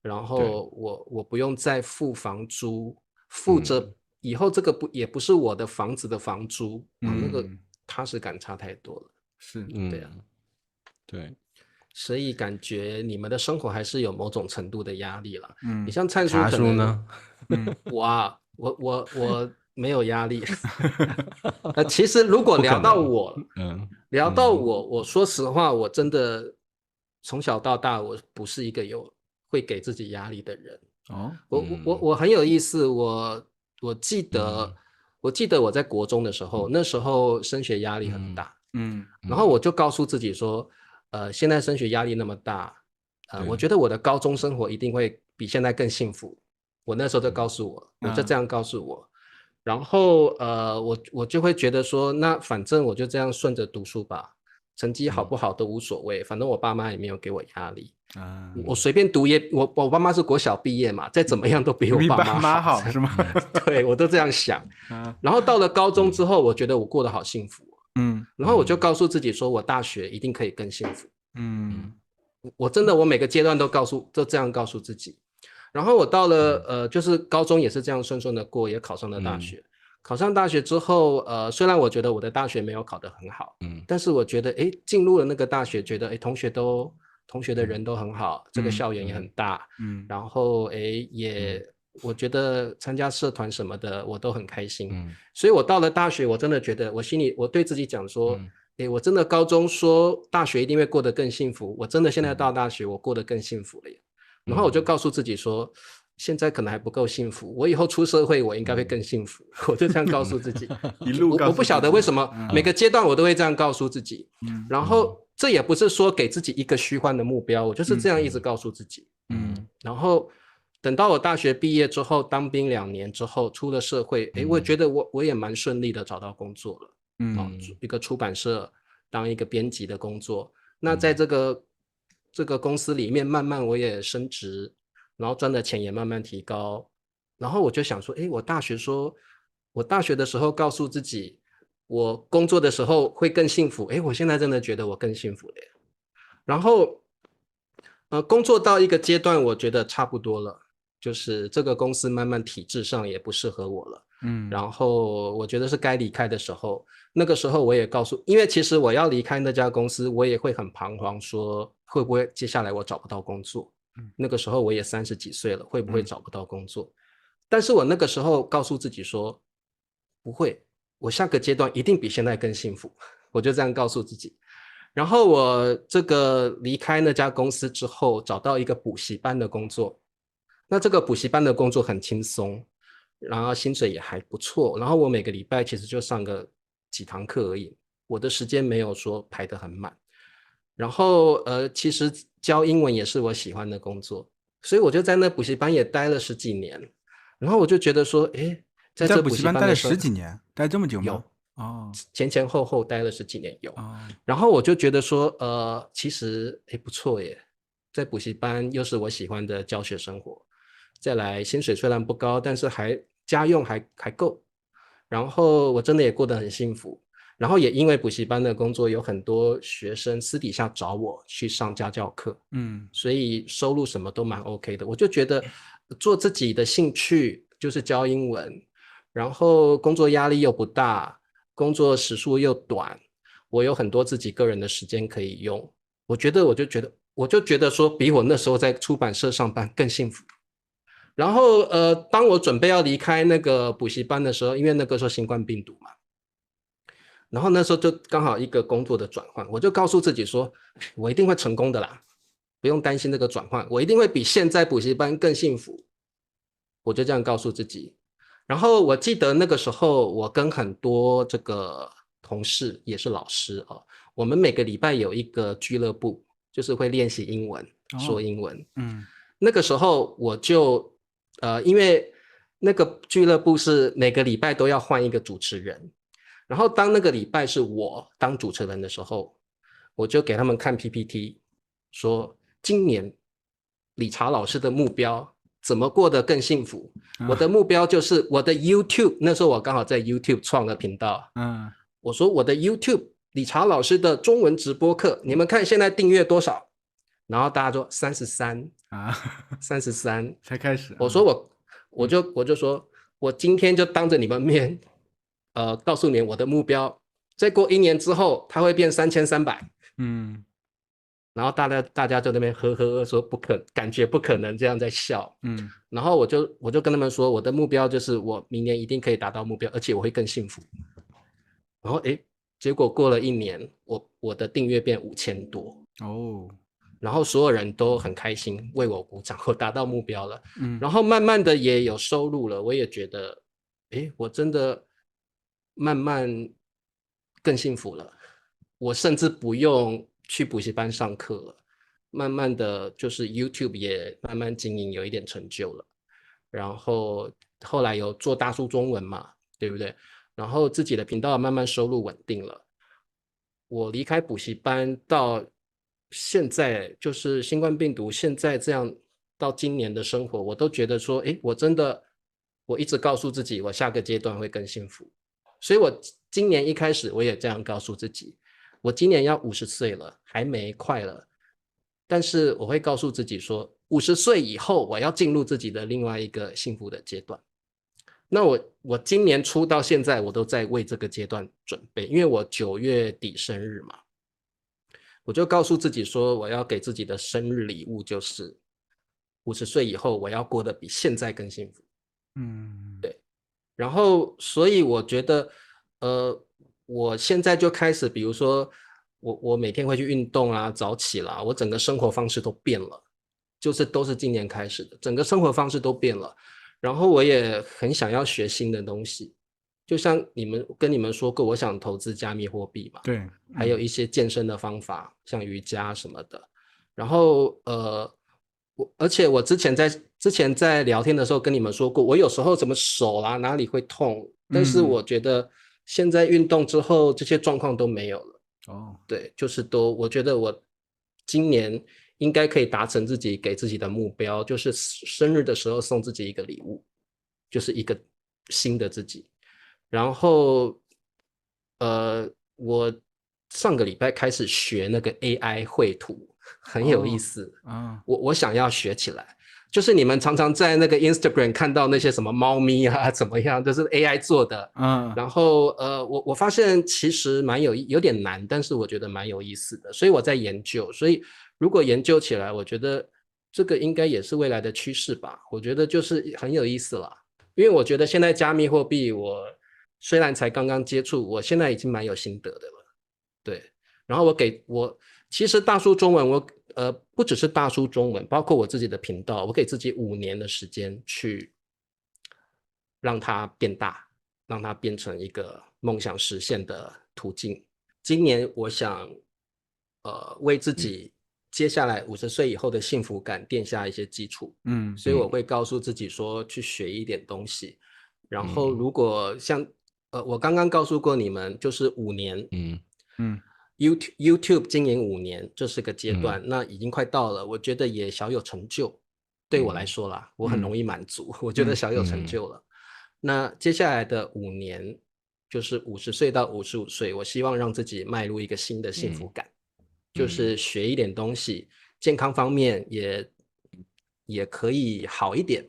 然后我不用再付房租，付着以后这个也不是我的房子的房租，那个踏实感差太多了。是，对啊，对，所以感觉你们的生活还是有某种程度的压力了。你像灿叔可能呢，我没有压力。其实如果聊到我，我说实话，我真的从小到大我不是一个会给自己压力的人。我很有意思，我记得我在国中的时候，那时候升学压力很大，然后我就告诉自己说，现在升学压力那么大，我觉得我的高中生活一定会比现在更幸福。我那时候就告诉我就这样告诉我，然后我就会觉得说，那反正我就这样顺着读书吧。成绩好不好都无所谓，反正我爸妈也没有给我压力。我随便读也，我爸妈是国小毕业嘛，再怎么样都比我爸妈好是吗？对，我都这样想。然后到了高中之后，我觉得我过得好幸福。然后我就告诉自己说，我大学一定可以更幸福。我真的，我每个阶段都这样告诉自己。然后我到了就是高中也是这样顺顺的过，也考上了大学。考上大学之后，虽然我觉得我的大学没有考得很好，但是我觉得，进入了那个大学，觉得，同学的人都很好，这个校园也很大，然后，我觉得参加社团什么的，我都很开心，所以我到了大学，我真的觉得，我对自己讲说，我真的高中说大学一定会过得更幸福，我真的现在到大学，我过得更幸福了耶。然后我就告诉自己说，现在可能还不够幸福，我以后出社会我应该会更幸福。我就这样告诉自己，一路我不晓得为什么每个阶段我都会这样告诉自己。然后这也不是说给自己一个虚幻的目标，我就是这样一直告诉自己。然后等到我大学毕业之后，当兵2年之后出了社会，我觉得我也蛮顺利的找到工作了。一个出版社当一个编辑的工作。那在这个公司里面，慢慢我也升职，然后赚的钱也慢慢提高。然后我就想说，我大学的时候告诉自己，我工作的时候会更幸福。我现在真的觉得我更幸福了耶。然后，工作到一个阶段，我觉得差不多了，就是这个公司慢慢体制上也不适合我了。然后我觉得是该离开的时候。那个时候我也因为其实我要离开那家公司，我也会很彷徨，说会不会接下来我找不到工作。那个时候我也30几岁了，会不会找不到工作。但是我那个时候告诉自己说，不会，我下个阶段一定比现在更幸福。我就这样告诉自己。然后我这个离开那家公司之后，找到一个补习班的工作。那这个补习班的工作很轻松，然后薪水也还不错，然后我每个礼拜其实就上个几堂课而已，我的时间没有说排得很满。然后其实教英文也是我喜欢的工作，所以我就在那补习班也待了10几年。然后我就觉得说，在这补习班待了10几年，待这么久吗？有前后待了10几年有。然后我就觉得说，其实不错耶，在补习班又是我喜欢的教学生活，再来薪水虽然不高，但是家用还够。然后我真的也过得很幸福。然后也因为补习班的工作，有很多学生私底下找我去上家教课，所以收入什么都蛮 OK 的。我就觉得做自己的兴趣就是教英文，然后工作压力又不大，工作时数又短，我有很多自己个人的时间可以用。我就觉得说，比我那时候在出版社上班更幸福。然后当我准备要离开那个补习班的时候，因为那个时候新冠病毒嘛，然后那时候就刚好一个工作的转换，我就告诉自己说，我一定会成功的啦，不用担心这个转换，我一定会比现在补习班更幸福。我就这样告诉自己。然后我记得那个时候，我跟很多这个同事也是老师我们每个礼拜有一个俱乐部，就是会练习英文，说英文。那个时候我就因为那个俱乐部是每个礼拜都要换一个主持人，然后当那个礼拜是我当主持人的时候，我就给他们看 PPT， 说今年理查老师的目标怎么过得更幸福。我的目标就是我的 YouTube， 那时候我刚好在 YouTube 创了频道。我说我的 YouTube 理查老师的中文直播课，你们看现在订阅多少？然后大家说33啊，33才开始。我说我就说，我今天就当着你们面，告诉你我的目标，再过1年之后，它会变3300。然后大家就那边呵呵说感觉不可能，这样在笑。然后我就跟他们说，我的目标就是我明年一定可以达到目标，而且我会更幸福。然后结果过了1年，我的订阅变5000多然后所有人都很开心，为我鼓掌，我达到目标了。然后慢慢的也有收入了，我也觉得，我真的慢慢更幸福了。我甚至不用去补习班上课了，慢慢的就是 YouTube 也慢慢经营，有一点成就了。然后后来有做大叔中文嘛，对不对？然后自己的频道慢慢收入稳定了。我离开补习班到现在，就是新冠病毒现在这样到今年的生活，我都觉得说，我真的，我一直告诉自己，我下个阶段会更幸福。所以我今年一开始我也这样告诉自己，我今年要50岁了，还没快了，但是我会告诉自己说，50岁以后我要进入自己的另外一个幸福的阶段。那我今年初到现在，我都在为这个阶段准备，因为我9月底生日嘛，我就告诉自己说，我要给自己的生日礼物就是50岁以后我要过得比现在更幸福。对。然后，所以我觉得，我现在就开始，比如说，我每天会去运动啊，早起啦，我整个生活方式都变了，就是都是今年开始的，整个生活方式都变了。然后我也很想要学新的东西，就像跟你们说过，我想投资加密货币嘛，对，还有一些健身的方法，像瑜伽什么的。然后，而且我之前在聊天的时候跟你们说过，我有时候什么手啦哪里会痛，但是我觉得现在运动之后这些状况都没有了。对，就是我觉得我今年应该可以达成自己给自己的目标，就是生日的时候送自己一个礼物，就是一个新的自己。然后我上个礼拜开始学那个 AI 绘图，很有意思。我想要学起来，就是你们常常在那个 Instagram 看到那些什么猫咪啊怎么样，就是 AI 做的。然后我发现其实有点难，但是我觉得蛮有意思的，所以我在研究。所以如果研究起来，我觉得这个应该也是未来的趋势吧。我觉得就是很有意思啦，因为我觉得现在加密货币我虽然才刚刚接触，我现在已经蛮有心得的了。对，然后其实大叔中文不只是大叔中文，包括我自己的频道，我给自己5年的时间去让它变大，让它变成一个梦想实现的途径。今年我想为自己接下来50岁以后的幸福感奠下一些基础。所以我会告诉自己说去学一点东西，然后如果像我刚刚告诉过你们，就是5年YouTube 经营5年，这是个阶段，那已经快到了，我觉得也小有成就。对我来说啦，我很容易满足，我觉得小有成就了。那接下来的5年，就是50岁到55岁，我希望让自己迈入一个新的幸福感，就是学一点东西，健康方面也可以好一点。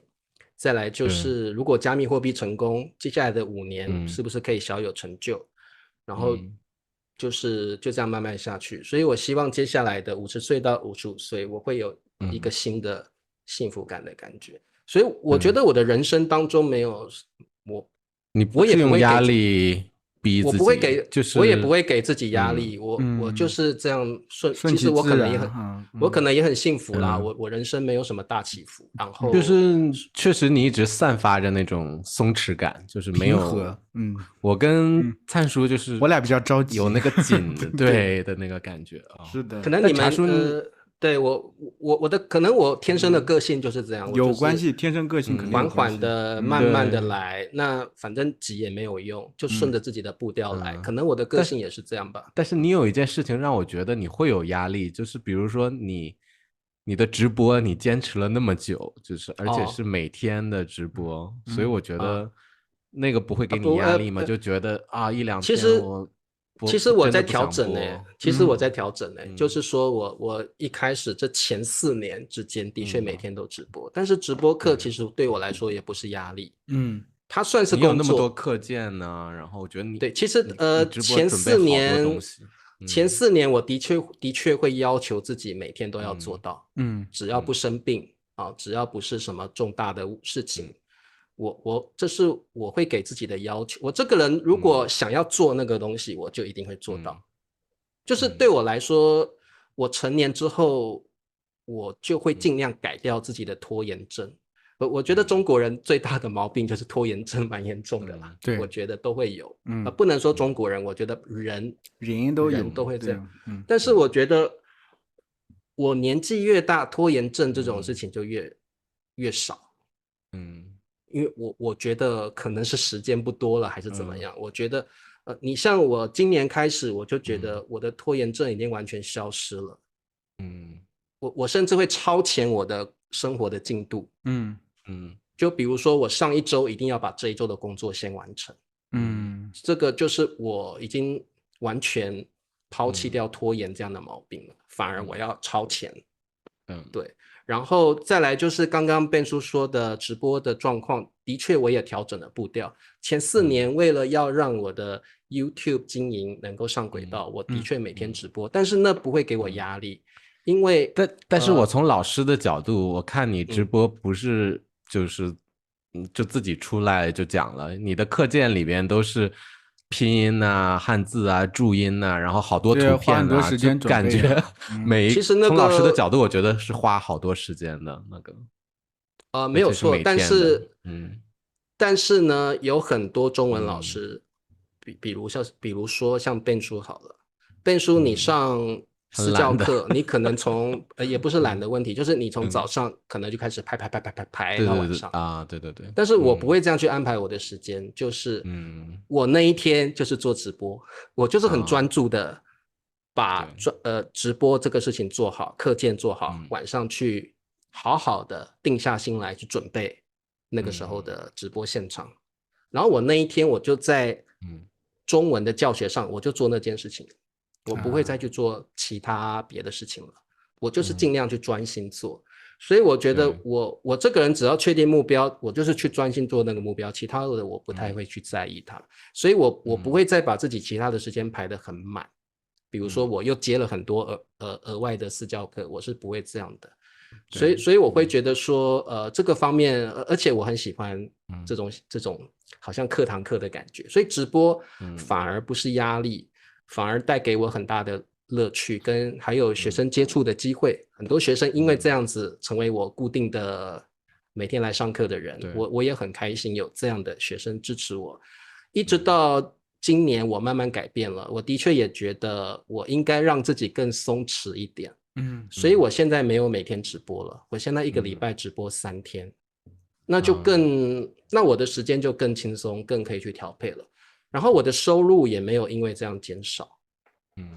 再来就是如果加密货币成功，接下来的5年是不是可以小有成就？然后就这样慢慢下去。所以我希望接下来的50岁到55岁，我会有一个新的幸福感的感觉。所以我觉得我的人生当中没有我也不会压力逼自己，我也不会给自己压力。我就是这样其实我可能也很幸福啦。我人生没有什么大起伏，然后就是确实你一直散发着那种松弛感，就是没有我跟灿叔就是我俩比较着急，有那个紧的对的那个感觉啊。是的，可能你们对我的可能我天生的个性就是这样，有关系，天生个性肯定缓缓的、慢慢的来，那反正急也没有用，就顺着自己的步调来。可能我的个性也是这样吧。但是你有一件事情让我觉得你会有压力，就是比如说你的直播你坚持了那么久，就是而且是每天的直播，所以我觉得那个不会给你压力吗？就觉得1-2天其实我在调整就是说我一开始这前4年之间的确每天都直播，但是直播课其实对我来说也不是压力，它算是工作。你有那么多课件呢，然后我觉得你对，其实前4年我的确会要求自己每天都要做到，只要不生病只要不是什么重大的事情。这是我会给自己的要求。我这个人如果想要做那个东西，我就一定会做到。就是对我来说，我成年之后，我就会尽量改掉自己的拖延症。我觉得中国人最大的毛病就是拖延症蛮严重的啦。对，我觉得都会有。不能说中国人，我觉得人都会这样。但是我觉得我年纪越大，拖延症这种事情就越少。因为我觉得可能是时间不多了，还是怎么样？我觉得你像我今年开始，我就觉得我的拖延症已经完全消失了。我甚至会超前我的生活的进度。就比如说我上一周一定要把这一周的工作先完成。这个就是我已经完全抛弃掉拖延这样的毛病了，反而我要超前。对。然后再来就是刚刚Ben叔说的直播的状况，的确我也调整了步调。前4年为了要让我的 YouTube 经营能够上轨道，我的确每天直播，但是那不会给我压力，因为但是我从老师的角度，我看你直播不是就自己出来就讲了，你的课件里边都是拼音啊、汉字啊、注音啊，然后好多图片啊，就感觉其实从老师的角度，我觉得是花好多时间的那个。没有错，但是呢，有很多中文老师，比如说像Ben叔好了，Ben叔你上私教课，你可能从也不是懒的问题，就是你从早上可能就开始排到晚上啊，对。但是我不会这样去安排我的时间，就是我那一天就是做直播，我就是很专注的把直播这个事情做好，课件做好，晚上去好好的定下心来去准备那个时候的直播现场。然后我那一天我就在中文的教学上，我就做那件事情。我不会再去做其他别的事情了，我就是尽量去专心做。所以我觉得我这个人只要确定目标，我就是去专心做那个目标，其他的我不太会去在意它。所以我不会再把自己其他的时间排得很满。比如说我又接了很多额外的私教课，我是不会这样的。所以我会觉得说这个方面，而且我很喜欢这种好像课堂课的感觉，所以直播反而不是压力。反而带给我很大的乐趣，跟还有学生接触的机会。很多学生因为这样子成为我固定的每天来上课的人，我也很开心有这样的学生支持我。一直到今年我慢慢改变了，我的确也觉得我应该让自己更松弛一点。所以我现在没有每天直播了，我现在1个礼拜直播3天，那我的时间就更轻松，更可以去调配了。然后我的收入也没有因为这样减少。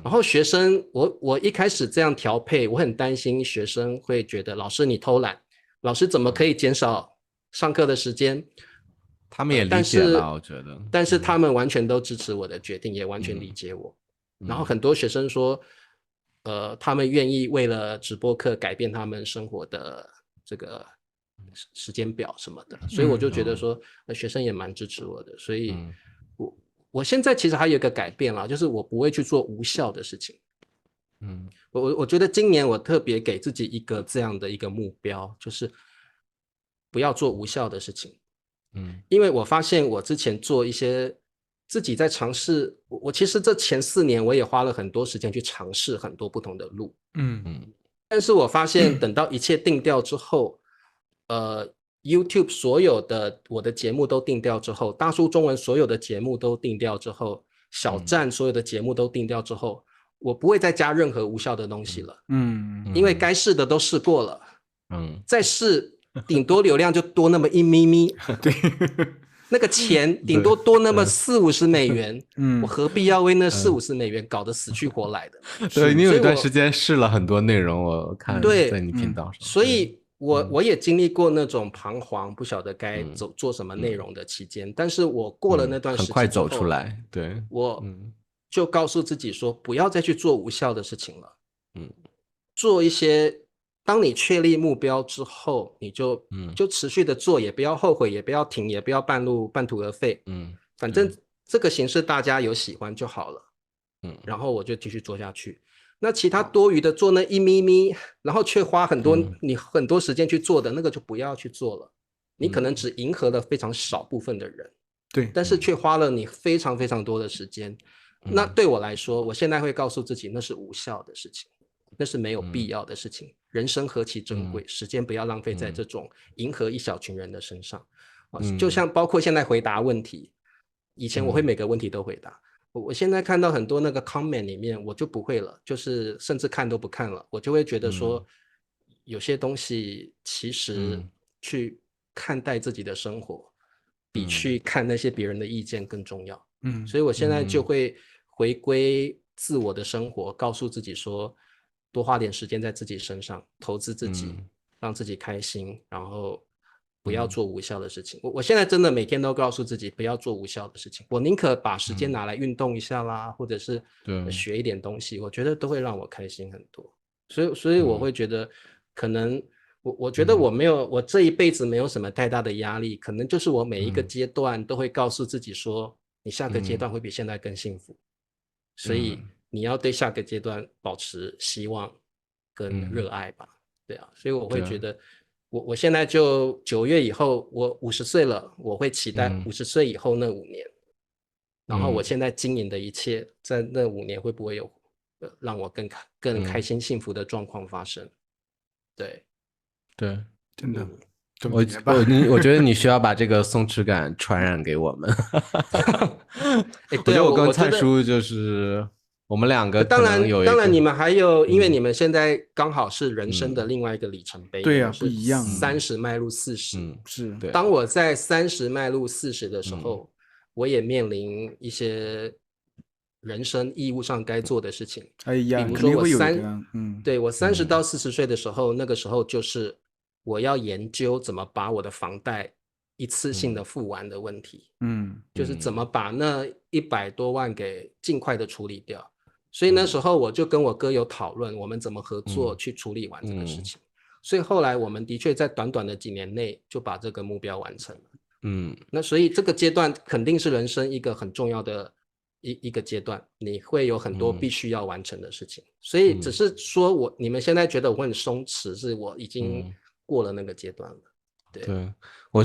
然后学生，我一开始这样调配，我很担心学生会觉得老师你偷懒，老师怎么可以减少上课的时间？他们也理解了，我觉得。但是他们完全都支持我的决定，也完全理解我。然后很多学生说，他们愿意为了直播课改变他们生活的这个时间表什么的，所以我就觉得说，学生也蛮支持我的，所以我现在其实还有一个改变啦，就是我不会去做无效的事情。我觉得今年我特别给自己一个这样的一个目标，就是不要做无效的事情。因为我发现我之前做一些自己在尝试，我其实这前4年我也花了很多时间去尝试很多不同的路。但是我发现等到一切定调之后，YouTube 所有的我的节目都定调之后，大叔中文所有的节目都定调之后，小站所有的节目都定调之后，我不会再加任何无效的东西了。因为该试的都试过了。再试顶多流量就多那么1咪咪。对。那个钱顶多多那么40-50美元，我何必要为那40-50美元搞得死去活来的？对，你有一段时间试了很多内容，我看在你频道上。所以我也经历过那种彷徨，不晓得该做什么内容的期间，但是我过了那段时间很快走出来。对，我就告诉自己说，不要再去做无效的事情了。做一些。当你确立目标之后，你就持续的做，也不要后悔，也不要停，也不要半途而废。反正这个形式大家有喜欢就好了。然后我就继续做下去。那其他多余的做那1咪咪，然后却花你很多时间去做的那个就不要去做了。你可能只迎合了非常少部分的人，对，但是却花了你非常非常多的时间。那对我来说，我现在会告诉自己，那是无效的事情。那是没有必要的事情。人生何其珍贵，时间不要浪费在这种迎合一小群人的身上。就像包括现在回答问题，以前我会每个问题都回答，我现在看到很多那个 comment 里面我就不会了，就是甚至看都不看了，我就会觉得说有些东西其实去看待自己的生活比去看那些别人的意见更重要。所以我现在就会回归自我的生活，告诉自己说，多花点时间在自己身上，投资自己，让自己开心，然后不要做无效的事情。我现在真的每天都告诉自己不要做无效的事情，我宁可把时间拿来运动一下啦，或者是学一点东西，我觉得都会让我开心很多。所以我会觉得可能我觉得我这一辈子没有什么太大的压力，可能就是我每一个阶段都会告诉自己说，你下个阶段会比现在更幸福，所以你要对下个阶段保持希望跟热爱吧。对啊，所以我会觉得我现在就9月以后我50岁了，我会期待50岁以后那5年，然后我现在经营的一切在那5年会不会有让我更开心幸福的状况发生。对，真的我觉得你需要把这个松弛感传染给我们。我觉得我跟蔡叔就是我们2个可能有一个，当然你们还有因为你们现在刚好是人生的另外一个里程碑。对啊，不一样，30迈入40。是。当我在30迈入40的时候，我也面临一些人生义务上该做的事情。比如说我我30到40岁的时候，那个时候就是我要研究怎么把我的房贷一次性的付完的问题。就是怎么把那100多万给尽快的处理掉。所以那时候我就跟我哥有讨论，我们怎么合作去处理完这个事情。所以后来我们的确在短短的几年内就把这个目标完成了。那所以这个阶段肯定是人生一个很重要的一个阶段，你会有很多必须要完成的事情。所以只是说你们现在觉得我很松弛，是我已经过了那个阶段了。对，我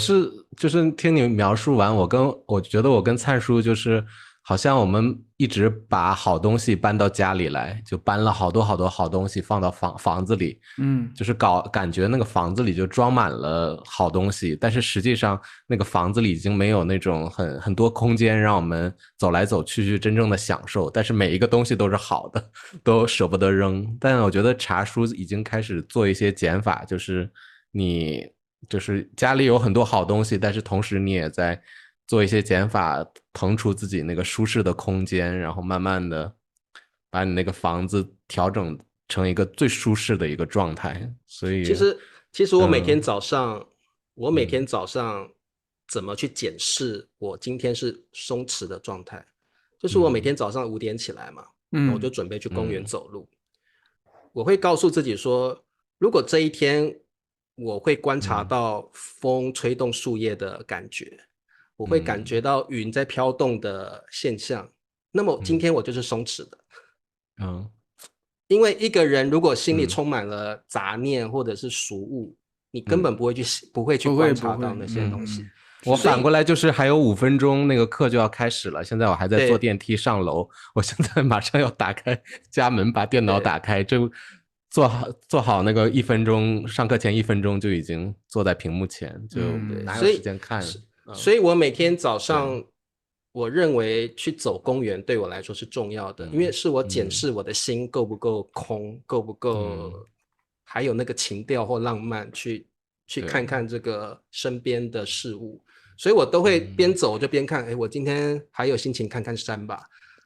就是听你描述完，我觉得我跟蔡叔就是好像我们一直把好东西搬到家里来，就搬了好多好多好东西放到房子里，就是感觉那个房子里就装满了好东西，但是实际上那个房子里已经没有那种很多空间让我们走来走去真正的享受，但是每一个东西都是好的，都舍不得扔。但我觉得茶叔已经开始做一些减法，就是就是家里有很多好东西，但是同时你也在做一些减法，腾出自己那个舒适的空间，然后慢慢的把你那个房子调整成一个最舒适的一个状态。所以其实我每天早上怎么去检视我今天是松弛的状态，就是我每天早上5点起来嘛，我就准备去公园走路。我会告诉自己说，如果这一天我会观察到风吹动树叶的感觉，我会感觉到云在飘动的现象，那么今天我就是松弛的。因为一个人如果心里充满了杂念或者是俗物，你根本不会去观察到那些东西。我反过来就是还有5分钟那个课就要开始了，现在我还在坐电梯上楼，我现在马上要打开家门把电脑打开，就做好那个1分钟，上课前1分钟就已经坐在屏幕前，就哪有时间看。所以我每天早上我认为去走公园对我来说是重要的，因为是我检视我的心够不够空，够不够还有那个情调或浪漫去看看这个身边的事物。所以我都会边走就边看，我今天还有心情看看山吧，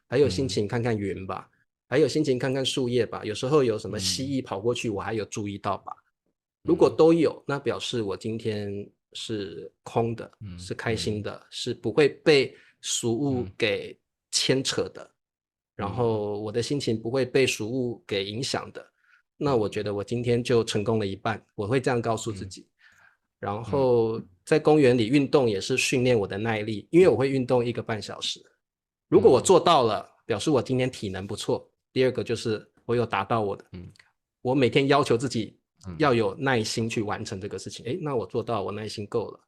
还有心情看看云吧，还有心情看看树叶吧，有时候有什么蜥蜴跑过去我还有注意到吧。如果都有，那表示我今天是空的，是开心的，是不会被俗物给牵扯的，然后我的心情不会被俗物给影响的，那我觉得我今天就成功了一半，我会这样告诉自己。然后在公园里运动也是训练我的耐力，因为我会运动1个半小时，如果我做到了，表示我今天体能不错。第二个就是我有达到我每天要求自己要有耐心去完成这个事情，那我做到，我耐心够了，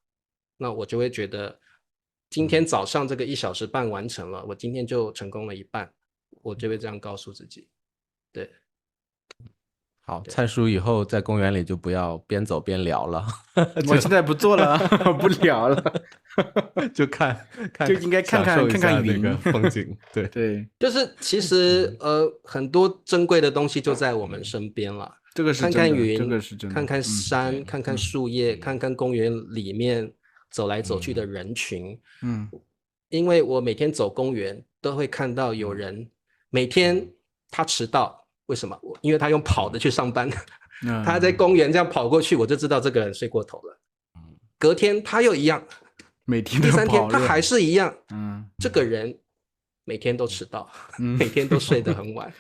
那我就会觉得今天早上这个1小时半完成了，我今天就成功了一半，我就会这样告诉自己。对，好，蔡叔以后在公园里就不要边走边聊了。我现在不做了，不聊了，就看就应该看看那个风景。对对，就是其实很多珍贵的东西就在我们身边了。这个是看看云，这个是真的，看看山，看看树叶，看看公园里面走来走去的人群。因为我每天走公园都会看到有人每天他迟到，为什么？因为他用跑的去上班，他在公园这样跑过去，我就知道这个人睡过头了。隔天他又一样，第3天他还是一样。这个人每天都迟到，每天都睡得很晚。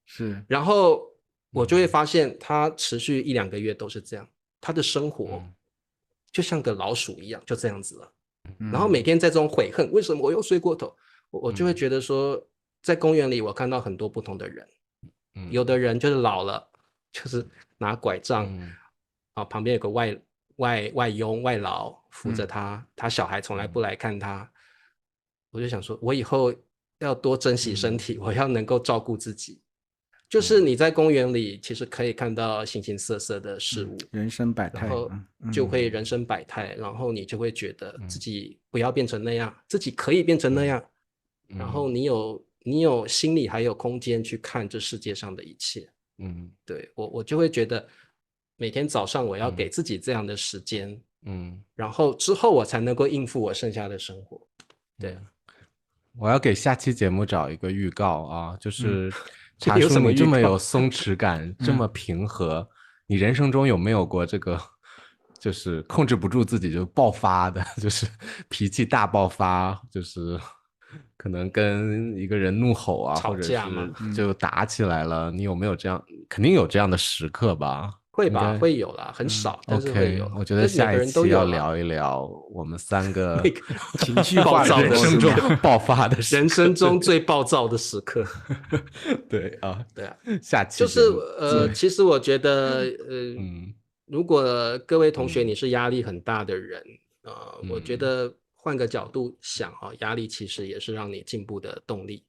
是，然后我就会发现他持续1-2个月都是这样，他的生活就像个老鼠一样，就这样子了。然后每天在这种悔恨，为什么我又睡过头？我就会觉得说，在公园里我看到很多不同的人，有的人就是老了，就是拿拐杖，旁边有个外佣外劳扶着他，他小孩从来不来看他。我就想说，我以后要多珍惜身体，我要能够照顾自己。就是你在公园里其实可以看到形形色色的事物，人生百态，然后就会人生百态，然后你就会觉得自己不要变成那样，自己可以变成那样，然后你有心理还有空间去看这世界上的一切。对，我就会觉得每天早上我要给自己这样的时间，然后之后我才能够应付我剩下的生活。对，我要给下期节目找一个预告啊，就是茶叔你这么有松弛感，这么平和，你人生中有没有过这个就是控制不住自己就爆发的，就是脾气大爆发，就是可能跟一个人怒吼啊，吵架或者是就打起来了，你有没有这样？肯定有这样的时刻吧？会吧，会有啦，很少，但是会有。我觉得下一期要聊一聊我们3个情绪暴躁人生中爆发的人生中最暴躁的时刻。对啊，下期就是其实我觉得如果各位同学你是压力很大的人，我觉得换个角度想压力其实也是让你进步的动力。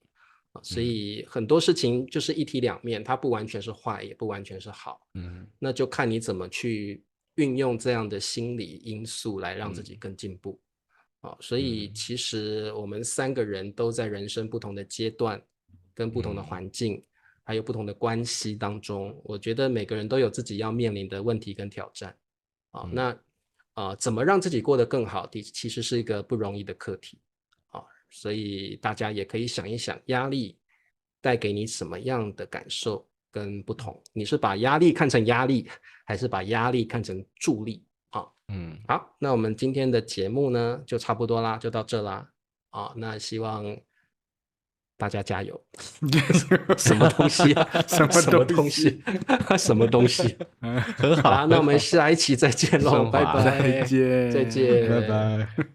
所以很多事情就是一体两面，它不完全是坏，也不完全是好。那就看你怎么去运用这样的心理因素来让自己更进步。所以其实我们3个人都在人生不同的阶段，跟不同的环境，还有不同的关系当中，我觉得每个人都有自己要面临的问题跟挑战。那怎么让自己过得更好，其实是一个不容易的课题。所以大家也可以想一想，压力带给你什么样的感受跟不同？你是把压力看成压力，还是把压力看成助力？好，那我们今天的节目呢，就差不多啦，就到这啦。那希望大家加油。什么东西啊？什么东西？什么东西？很好。那我们下一期再见喽，拜拜。再见，再见，拜拜。